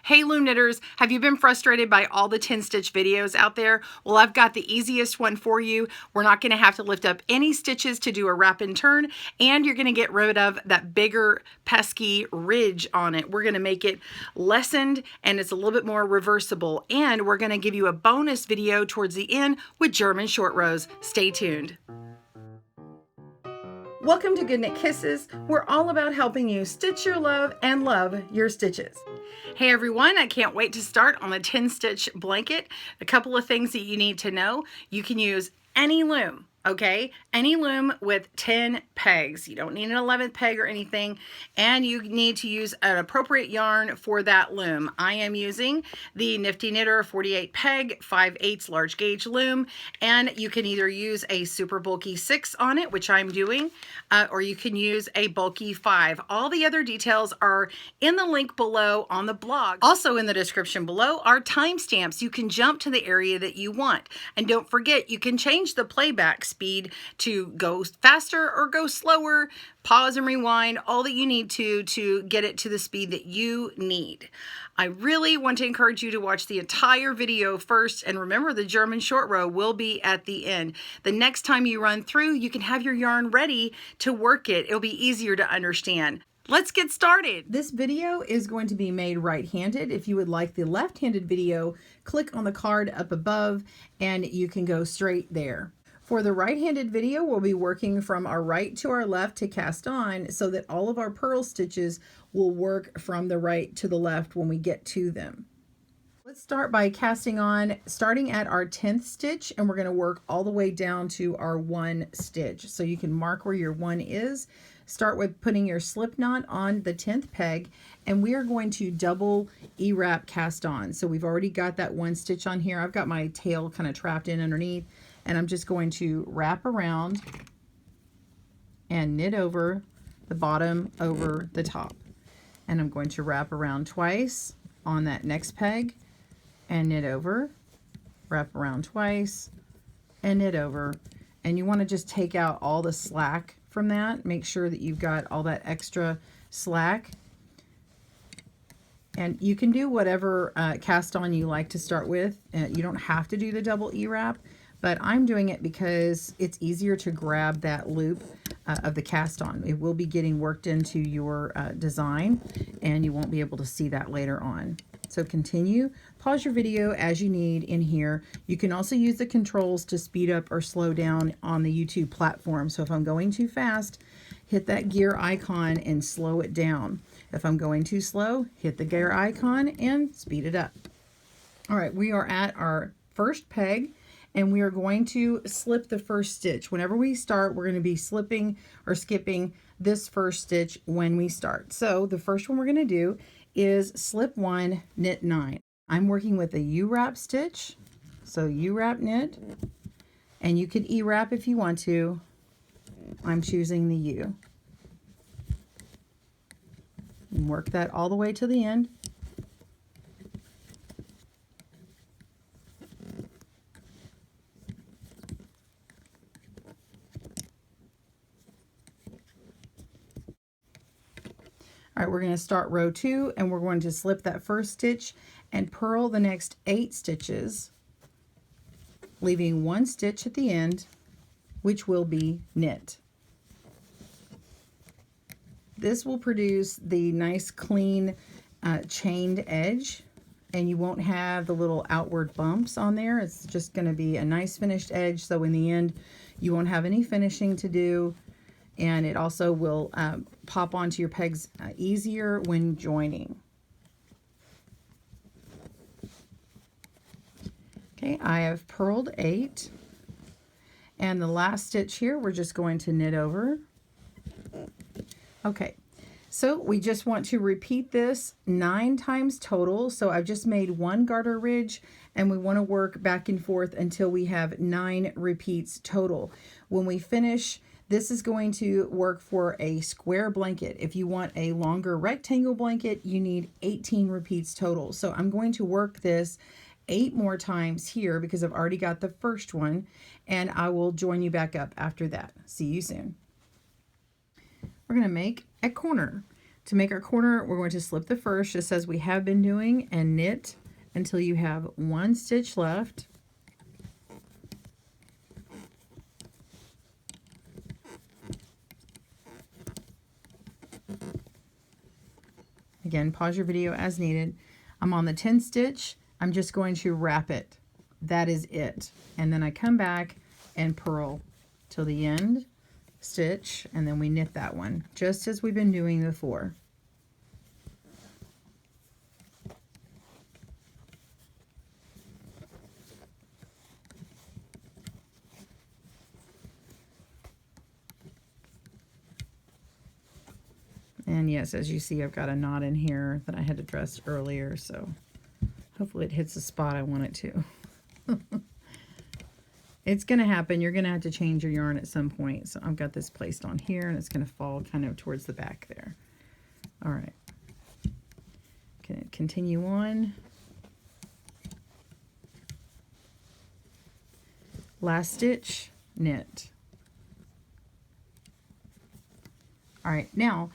Hey Loom knitters, have you been frustrated by all the 10 stitch videos out there? Well, I've got the easiest one for you. We're not going to have to lift up any stitches to do a wrap and turn, and you're going to get rid of that bigger pesky ridge on it. We're going to make it lessened and it's a little bit more reversible, and we're going to give you a bonus video towards the end with German short rows. Stay tuned. Welcome to Good Knit Kisses. We're all about helping you stitch your love and love your stitches. Hey everyone, I can't wait to start on the 10 stitch blanket. A couple of things that you need to know. You can use any loom, okay? Any loom with 10 pegs. You don't need an 11th peg or anything, and you need to use an appropriate yarn for that loom. I am using the Nifty Knitter 48 peg 5/8 large gauge loom, and you can either use a super bulky 6 on it, which I'm doing, or you can use a bulky 5. All the other details are in the link below on the blog. Also in the description below are timestamps. You can jump to the area that you want. And don't forget, you can change the playback speed to go faster or go slower, pause and rewind, all that you need to get it to the speed that you need. I really want to encourage you to watch the entire video first, and remember the German short row will be at the end. The next time you run through, you can have your yarn ready to work it. It'll be easier to understand. Let's get started. This video is going to be made right-handed. If you would like the left-handed video, click on the card up above and you can go straight there. For the right-handed video, we'll be working from our right to our left to cast on so that all of our purl stitches will work from the right to the left when we get to them. Let's start by casting on, starting at our 10th stitch, and we're going to work all the way down to our 1 stitch. So you can mark where your 1 is. Start with putting your slip knot on the 10th peg, and we are going to double E-wrap cast on. So we've already got that 1 stitch on here. I've got my tail kind of trapped in underneath, and I'm just going to wrap around and knit over the bottom over the top. And I'm going to wrap around twice on that next peg and knit over, wrap around twice and knit over. And you want to just take out all the slack from that. Make sure that you've got all that extra slack. And you can do whatever cast on you like to start with. You don't have to do the double E-wrap, but I'm doing it because it's easier to grab that loop of the cast on. It will be getting worked into your design, and you won't be able to see that later on. So continue, pause your video as you need in here. You can also use the controls to speed up or slow down on the YouTube platform. So if I'm going too fast, hit that gear icon and slow it down. If I'm going too slow, hit the gear icon and speed it up. All right, we are at our first peg, and we are going to slip the first stitch. Whenever we start, we're going to be slipping or skipping this first stitch when we start. So the first one we're going to do is slip 1, knit 9. I'm working with a U-wrap stitch, so U-wrap knit, and you could E-wrap if you want to. I'm choosing the U. And work that all the way to the end. All right, we're going to start row 2, and we're going to slip that first stitch and purl the next 8 stitches, leaving 1 stitch at the end, which will be knit. This will produce the nice clean chained edge, and you won't have the little outward bumps on there. It's just going to be a nice finished edge, so in the end you won't have any finishing to do. And it also will pop onto your pegs easier when joining. Okay, I have purled 8, and the last stitch here we're just going to knit over. Okay, so we just want to repeat this 9 times total. So I've just made 1 garter ridge, and we want to work back and forth until we have 9 repeats total. When we finish, this is going to work for a square blanket. If you want a longer rectangle blanket, you need 18 repeats total. So I'm going to work this 8 more times here because I've already got the first one, and I will join you back up after that. See you soon. We're going to make a corner. To make our corner, we're going to slip the first, just as we have been doing, and knit until you have 1 stitch left. Again, pause your video as needed. I'm on the 10 stitch. I'm just going to wrap it. That is it. And then I come back and purl till the end stitch, and then we knit that one, just as we've been doing before. And yes, as you see, I've got a knot in here that I had addressed earlier, so hopefully it hits the spot I want it to. It's going to happen. You're going to have to change your yarn at some point. So I've got this placed on here, and it's going to fall kind of towards the back there. All right. Can continue on. Last stitch, knit. All right, now,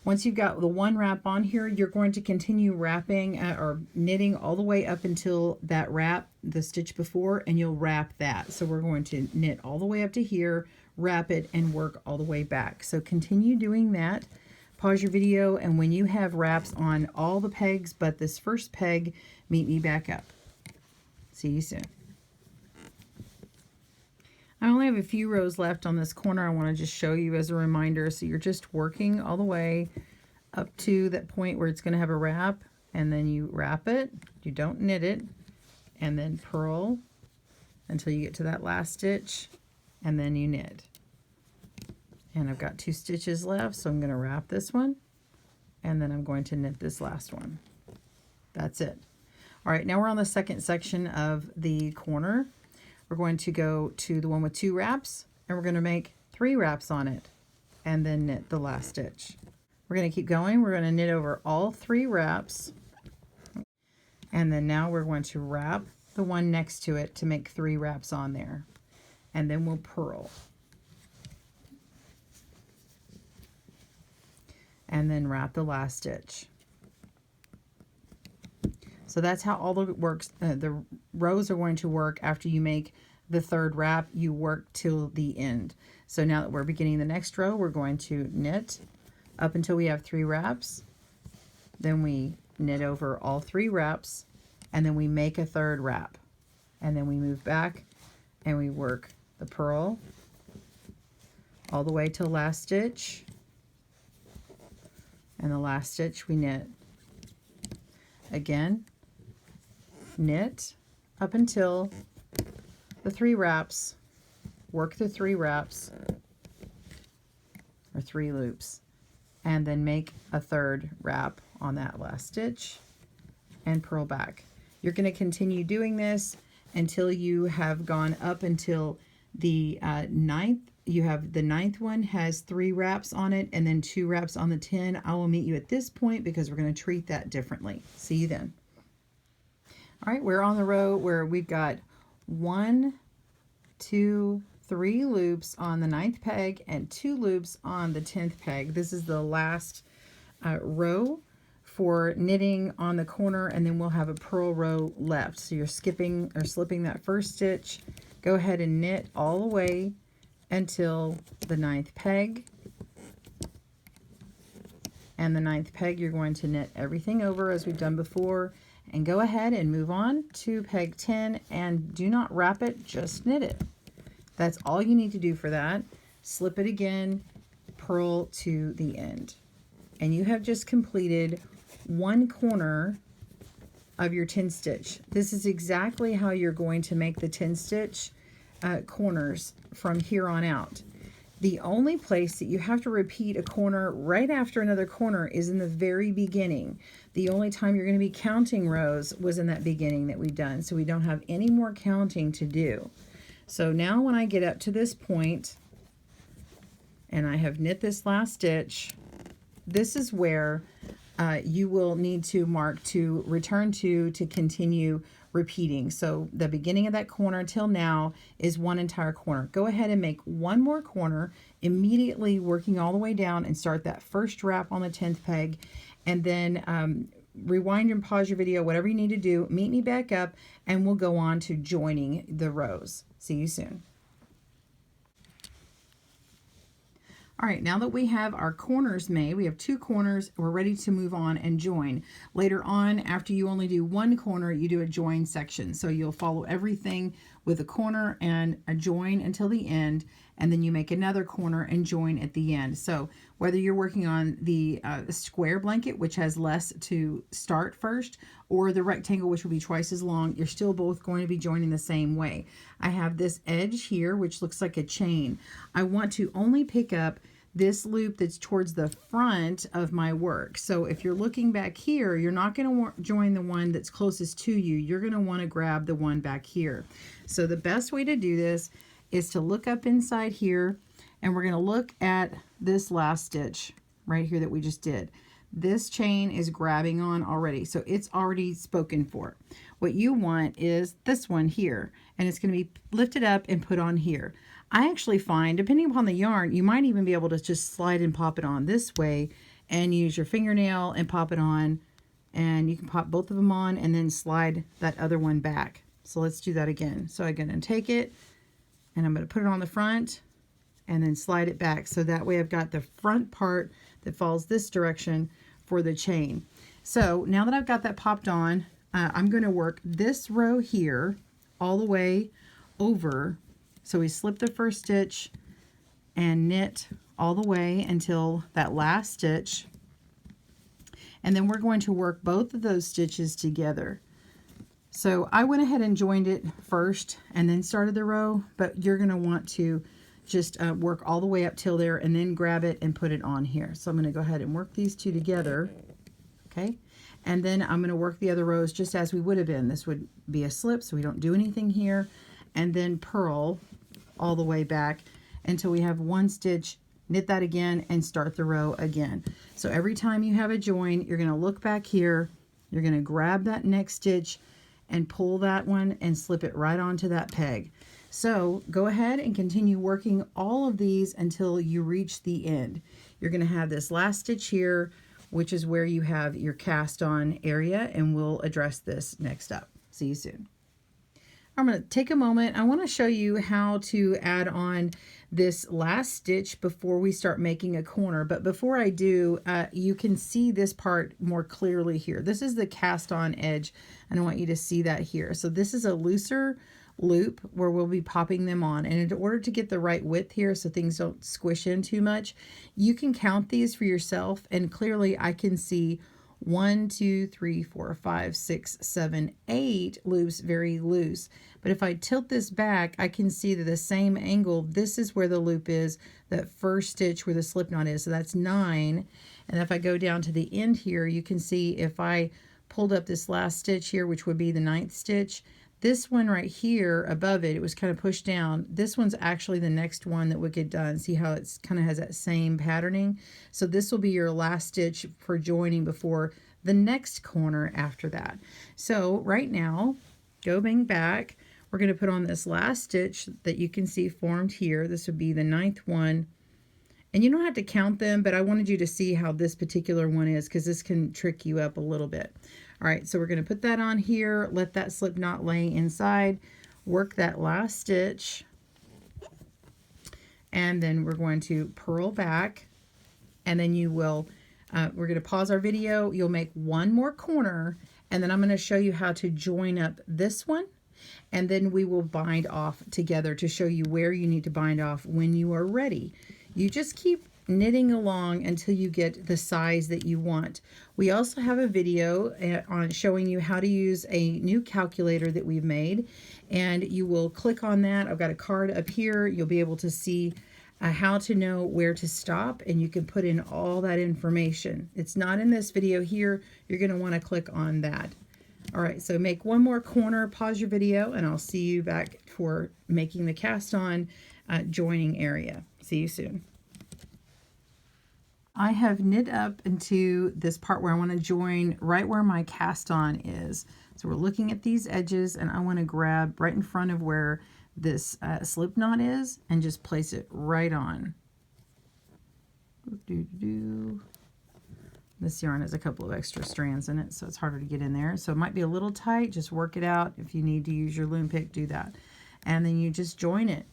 once you've got the 1 wrap on here, you're going to continue wrapping or knitting all the way up until that wrap, the stitch before, and you'll wrap that. So we're going to knit all the way up to here, wrap it, and work all the way back. So continue doing that. Pause your video, and when you have wraps on all the pegs but this first peg, meet me back up. See you soon. I only have a few rows left on this corner. I want to just show you as a reminder. So you're just working all the way up to that point where it's going to have a wrap, and then you wrap it. You don't knit it, and then purl until you get to that last stitch, and then you knit. And I've got 2 stitches left, so I'm going to wrap this one, and then I'm going to knit this last one. That's it. All right, now we're on the second section of the corner. We're going to go to the one with 2 wraps, and we're going to make 3 wraps on it, and then knit the last stitch. We're going to keep going. We're going to knit over all 3 wraps, and then now we're going to wrap the one next to it to make 3 wraps on there, and then we'll purl. And then wrap the last stitch. So that's how all the works. The rows are going to work after you make the 3rd wrap. You work till the end. So now that we're beginning the next row, we're going to knit up until we have 3 wraps. Then we knit over all 3 wraps, and then we make a 3rd wrap. And then we move back and we work the purl all the way till last stitch. And the last stitch we knit. Again, knit up until the 3 wraps, work the 3 wraps or 3 loops, and then make a 3rd wrap on that last stitch and purl back. You're going to continue doing this until you have gone up until the 9th. You have the 9th one has 3 wraps on it, and then 2 wraps on the 10. I will meet you at this point because we're going to treat that differently. See you then. All right, we're on the row where we've got 1, 2, 3 loops on the 9th peg and 2 loops on the 10th peg. This is the last row for knitting on the corner, and then we'll have a purl row left. So you're skipping or slipping that first stitch. Go ahead and knit all the way until the 9th peg. And the 9th peg, you're going to knit everything over as we've done before, and go ahead and move on to peg 10, and do not wrap it, just knit it. That's all you need to do for that. Slip it again, purl to the end. And you have just completed 1 corner of your 10 stitch. This is exactly how you're going to make the 10 stitch corners from here on out. The only place that you have to repeat a corner right after another corner is in the very beginning. The only time you're going to be counting rows was in that beginning that we've done, so we don't have any more counting to do. So now when I get up to this point and I have knit this last stitch, this is where you will need to mark to return to continue repeating. So the beginning of that corner till now is one entire corner. Go ahead and make one more corner, immediately working all the way down, and start that first wrap on the 10th peg, and then rewind and pause your video, whatever you need to do. Meet me back up and we'll go on to joining the rows. See you soon. All right, now that we have our corners made, we have 2 corners, we're ready to move on and join. Later on, after you only do 1 corner, you do a join section. So you'll follow everything with a corner and a join until the end, and then you make another corner and join at the end. So whether you're working on the square blanket, which has less to start first, or the rectangle, which will be twice as long, you're still both going to be joining the same way. I have this edge here, which looks like a chain. I want to only pick up this loop that's towards the front of my work. So if you're looking back here, you're not going to join the one that's closest to you. You're going to want to grab the one back here. So the best way to do this is to look up inside here, and we're going to look at this last stitch right here that we just did. This chain is grabbing on already, so it's already spoken for. What you want is this one here, and it's going to be lifted up and put on here. I actually find, depending upon the yarn, you might even be able to just slide and pop it on this way and use your fingernail and pop it on, and you can pop both of them on and then slide that other one back. So let's do that again. So I'm going to take it and I'm going to put it on the front and then slide it back. So that way I've got the front part that falls this direction for the chain. So now that I've got that popped on, I'm going to work this row here all the way over. So we slip the first stitch and knit all the way until that last stitch. And then we're going to work both of those stitches together. So I went ahead and joined it first and then started the row, but you're going to want to just work all the way up till there and then grab it and put it on here. So I'm going to go ahead and work these two together. Okay. And then I'm going to work the other rows just as we would have been. This would be a slip, so we don't do anything here. And then purl all the way back until we have one stitch, knit that again, and start the row again. So every time you have a join, you're going to look back here, you're going to grab that next stitch and pull that one and slip it right onto that peg. So go ahead and continue working all of these until you reach the end. You're going to have this last stitch here, which is where you have your cast on area, and we'll address this next up. See you soon. I'm going to take a moment. I want to show you how to add on this last stitch before we start making a corner. But before I do, you can see this part more clearly here. This is the cast on edge, and I want you to see that here. So this is a looser loop where we'll be popping them on. And in order to get the right width here so things don't squish in too much, you can count these for yourself. And clearly I can see 1, 2, 3, 4, 5, 6, 7, 8 loops very loose. But if I tilt this back, I can see that the same angle, this is where the loop is, that first stitch where the slip knot is. So that's 9. And if I go down to the end here, you can see if I pulled up this last stitch here, which would be the 9th stitch, this one right here above it, it was kind of pushed down. This one's actually the next one that would get done. See how it's kind of has that same patterning? So this will be your last stitch for joining before the next corner after that. So right now, going back, we're going to put on this last stitch that you can see formed here. This would be the 9th one. And you don't have to count them, but I wanted you to see how this particular one is because this can trick you up a little bit. All right, so we're going to put that on here, let that slip knot lay inside, work that last stitch, and then we're going to purl back, and then you will, we're going to pause our video, you'll make one more corner, and then I'm going to show you how to join up this one, and then we will bind off together to show you where you need to bind off when you are ready. You just keep knitting along until you get the size that you want. We also have a video on showing you how to use a new calculator that we've made, and you will click on that. I've got a card up here. You'll be able to see how to know where to stop, and you can put in all that information. It's not in this video here. You're going to want to click on that. All right, so make one more corner, pause your video, and I'll see you back for making the cast on joining area. See you soon. I have knit up into this part where I want to join right where my cast on is. So we're looking at these edges, and I want to grab right in front of where this slip knot is and just place it right on. This yarn has a couple of extra strands in it, so it's harder to get in there. So it might be a little tight. Just work it out. If you need to use your loom pick, do that. And then you just join it.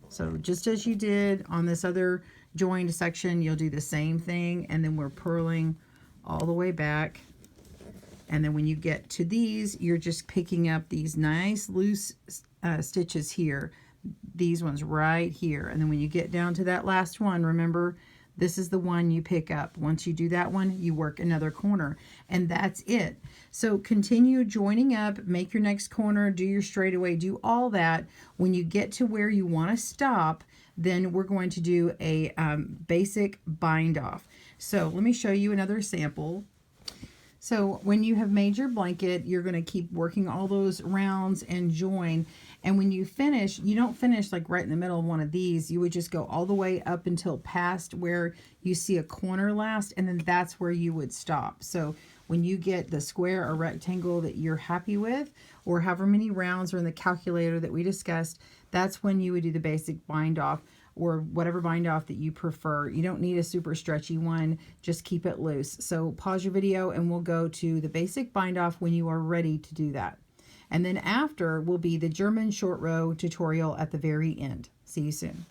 So just as you did on this other joined section, you'll do the same thing, and then we're purling all the way back. And then when you get to these, you're just picking up these nice loose stitches here, these ones right here. And then when you get down to that last one, remember, this is the one you pick up. Once you do that one, you work another corner, and that's it. So continue joining up, make your next corner, do your straightaway, do all that. When you get to where you want to stop, then we're going to do a basic bind off. So let me show you another sample. So when you have made your blanket, you're going to keep working all those rounds and join. And when you finish, you don't finish like right in the middle of one of these. You would just go all the way up until past where you see a corner last, and then that's where you would stop. So when you get the square or rectangle that you're happy with, or however many rounds are in the calculator that we discussed, that's when you would do the basic bind off, or whatever bind off that you prefer. You don't need a super stretchy one, just keep it loose. So pause your video and we'll go to the basic bind off when you are ready to do that. And then after will be the German short row tutorial at the very end. See you soon.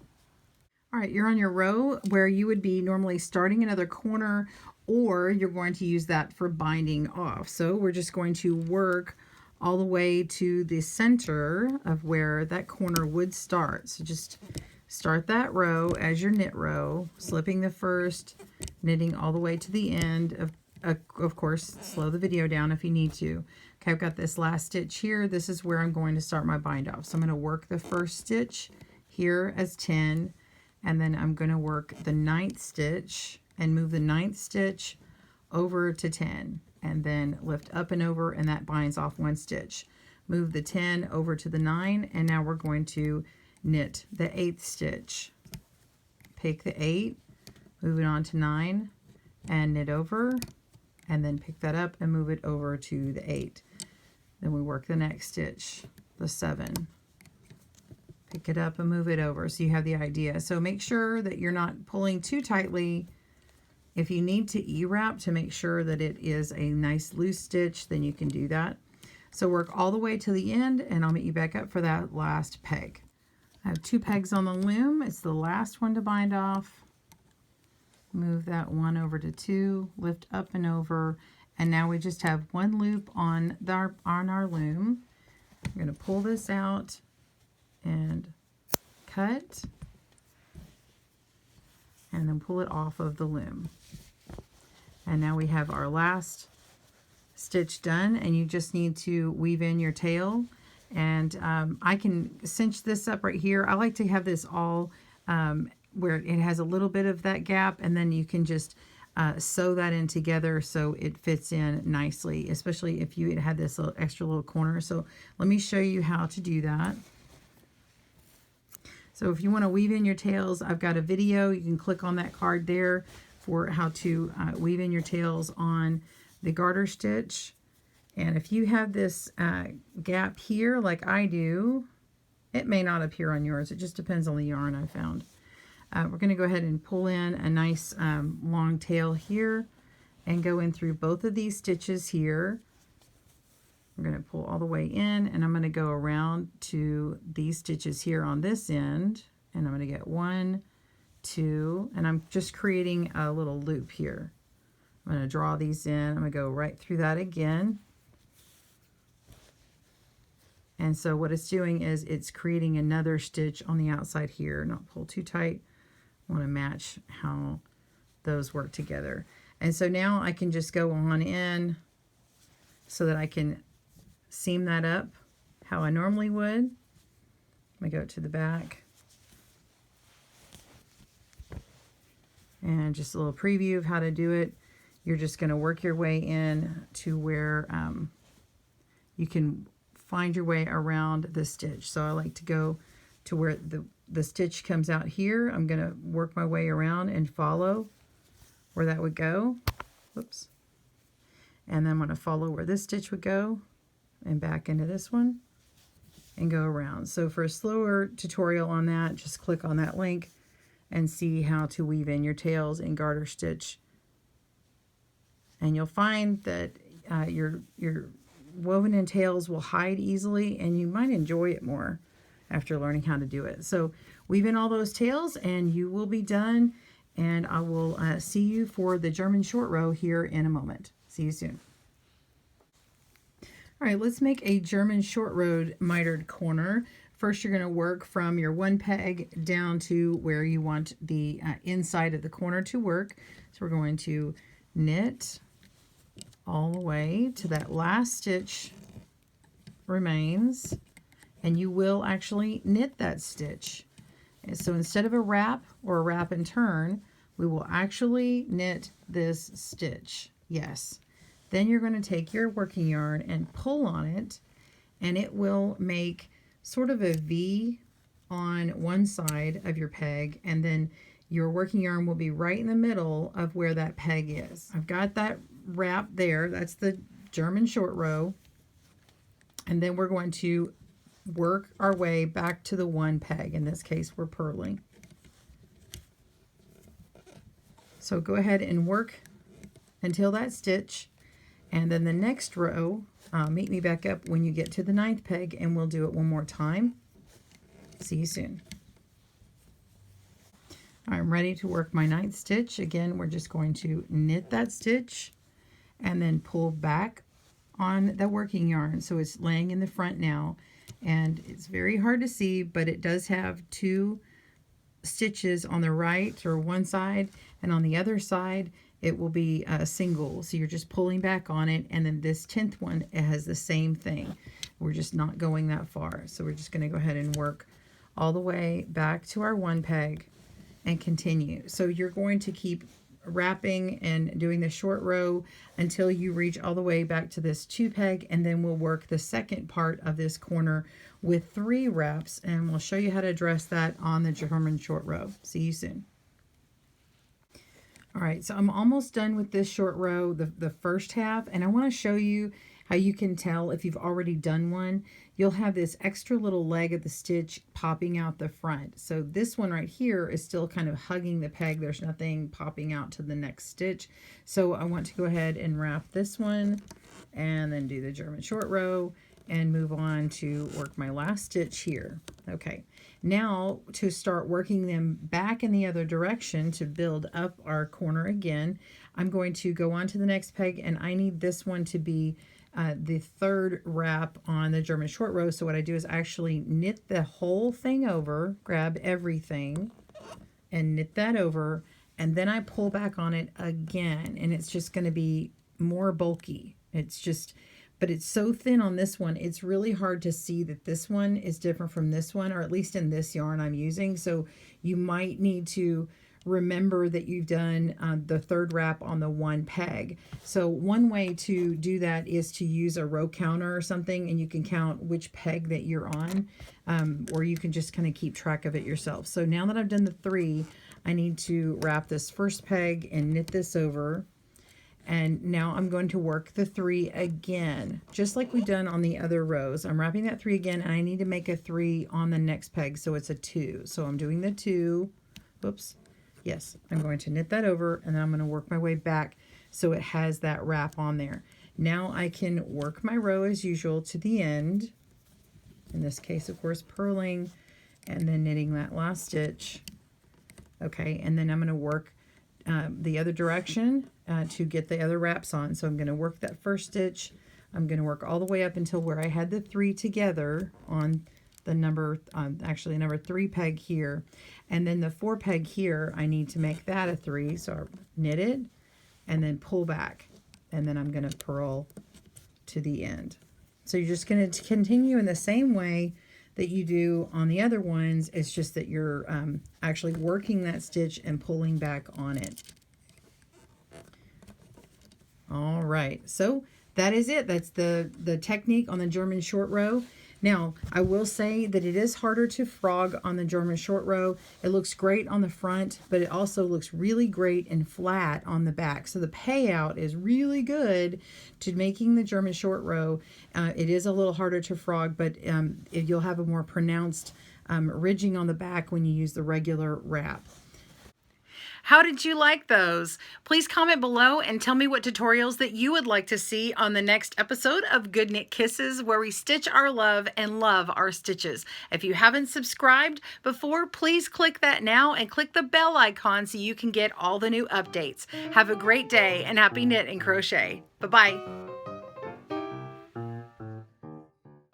All right, you're on your row where you would be normally starting another corner, or you're going to use that for binding off. So we're just going to work all the way to the center of where that corner would start. So just start that row as your knit row, slipping the first, knitting all the way to the end. Of course, slow the video down if you need to. Okay, I've got this last stitch here. This is where I'm going to start my bind off. So I'm going to work the first stitch here as 10, and then I'm going to work the 9th stitch and move the 9th stitch over to 10, and then lift up and over, and that binds off one stitch. Move the 10 over to the 9, and now we're going to knit the 8th stitch. Pick the 8, move it on to 9, and knit over, and then pick that up and move it over to the 8. Then we work the next stitch, the 7. Pick it up and move it over, so you have the idea. So make sure that you're not pulling too tightly. If you need to E-wrap to make sure that it is a nice loose stitch, then you can do that. So work all the way to the end, and I'll meet you back up for that last peg. I have 2 pegs on the loom. It's the last one to bind off. Move that one over to 2, lift up and over, and now we just have one loop on our loom. I'm going to pull this out and cut, and then pull it off of the loom. And now we have our last stitch done, and you just need to weave in your tail. And I can cinch this up right here. I like to have this all where it has a little bit of that gap, and then you can just sew that in together so it fits in nicely, especially if you had this extra little corner. So let me show you how to do that. So if you want to weave in your tails, I've got a video. You can click on that card there for how to weave in your tails on the garter stitch. And if you have this gap here like I do, it may not appear on yours. It just depends on the yarn I found. We're going to go ahead and pull in a nice long tail here and go in through both of these stitches here. I'm going to pull all the way in, and I'm going to go around to these stitches here on this end, and I'm going to get 1, 2, and I'm just creating a little loop here. I'm going to draw these in. I'm going to go right through that again. And so what it's doing is it's creating another stitch on the outside here. Not pull too tight. I want to match how those work together. And so now I can just go on in so that I can seam that up how I normally would. Let me go to the back. And just a little preview of how to do it. You're just going to work your way in to where you can find your way around the stitch. So I like to go to where the stitch comes out here. I'm going to work my way around and follow where that would go. Whoops. And then I'm going to follow where this stitch would go and back into this one and go around. So for a slower tutorial on that, just click on that link and see how to weave in your tails in garter stitch. And you'll find that your woven in tails will hide easily, and you might enjoy it more after learning how to do it. So weave in all those tails and you will be done, and I will see you for the German short row here in a moment. See you soon. All right, let's make a German short row mitered corner. First, you're going to work from your one peg down to where you want the inside of the corner to work. So we're going to knit all the way to that last stitch remains, and you will actually knit that stitch. And so instead of a wrap or a wrap and turn, we will actually knit this stitch. Yes. Then you're going to take your working yarn and pull on it, and it will make sort of a V on one side of your peg, and then your working yarn will be right in the middle of where that peg is. I've got that wrap there. That's the German short row. And then we're going to work our way back to the one peg. In this case, we're purling. So go ahead and work until that stitch. And then the next row, meet me back up when you get to the 9th peg, and we'll do it one more time. See you soon. I'm ready to work my 9th stitch. Again, we're just going to knit that stitch and then pull back on the working yarn. So it's laying in the front now, and it's very hard to see, but it does have 2 stitches on the right or one side, and on the other side it will be a single. So you're just pulling back on it, and then this 10th one, it has the same thing. We're just not going that far. So we're just going to go ahead and work all the way back to our one peg and continue. So you're going to keep wrapping and doing the short row until you reach all the way back to this 2 peg, and then we'll work the second part of this corner with 3 wraps, and we'll show you how to dress that on the German short row. See you soon. All right, so I'm almost done with this short row, the first half, and I want to show you how you can tell if you've already done one. You'll have this extra little leg of the stitch popping out the front. So this one right here is still kind of hugging the peg. There's nothing popping out to the next stitch. So I want to go ahead and wrap this one and then do the German short row and move on to work my last stitch here. Okay, now to start working them back in the other direction to build up our corner again, I'm going to go on to the next peg, and I need this one to be the 3rd wrap on the German short row. So what I do is actually knit the whole thing over, grab everything and knit that over, and then I pull back on it again, and it's just going to be more bulky. It's just, but it's so thin on this one, it's really hard to see that this one is different from this one, or at least in this yarn I'm using. So you might need to remember that you've done the 3rd wrap on the one peg. So one way to do that is to use a row counter or something, and you can count which peg that you're on, or you can just kind of keep track of it yourself. So now that I've done the 3, I need to wrap this first peg and knit this over. And now I'm going to work the 3 again, just like we've done on the other rows. I'm wrapping that 3 again, and I need to make a 3 on the next peg, so it's a 2. So I'm doing the 2. Oops. Yes, I'm going to knit that over, and then I'm going to work my way back so it has that wrap on there. Now I can work my row as usual to the end. In this case, of course, purling and then knitting that last stitch. Okay, and then I'm going to work the other direction to get the other wraps on. So I'm going to work that first stitch. I'm going to work all the way up until where I had the 3 together on the number, actually number 3 peg here. And then the 4 peg here, I need to make that a 3. So I knit it and then pull back. And then I'm going to purl to the end. So you're just going to continue in the same way that you do on the other ones. It's just that you're actually working that stitch and pulling back on it. All right, so that is it. That's the technique on the German short row. Now, I will say that it is harder to frog on the German short row. It looks great on the front, but it also looks really great and flat on the back. So the payout is really good to making the German short row. It is a little harder to frog, but you'll have a more pronounced ridging on the back when you use the regular wrap. How did you like those? Please comment below and tell me what tutorials that you would like to see on the next episode of Good Knit Kisses, where we stitch our love and love our stitches. If you haven't subscribed before, please click that now and click the bell icon so you can get all the new updates. Have a great day and happy knit and crochet. Bye-bye.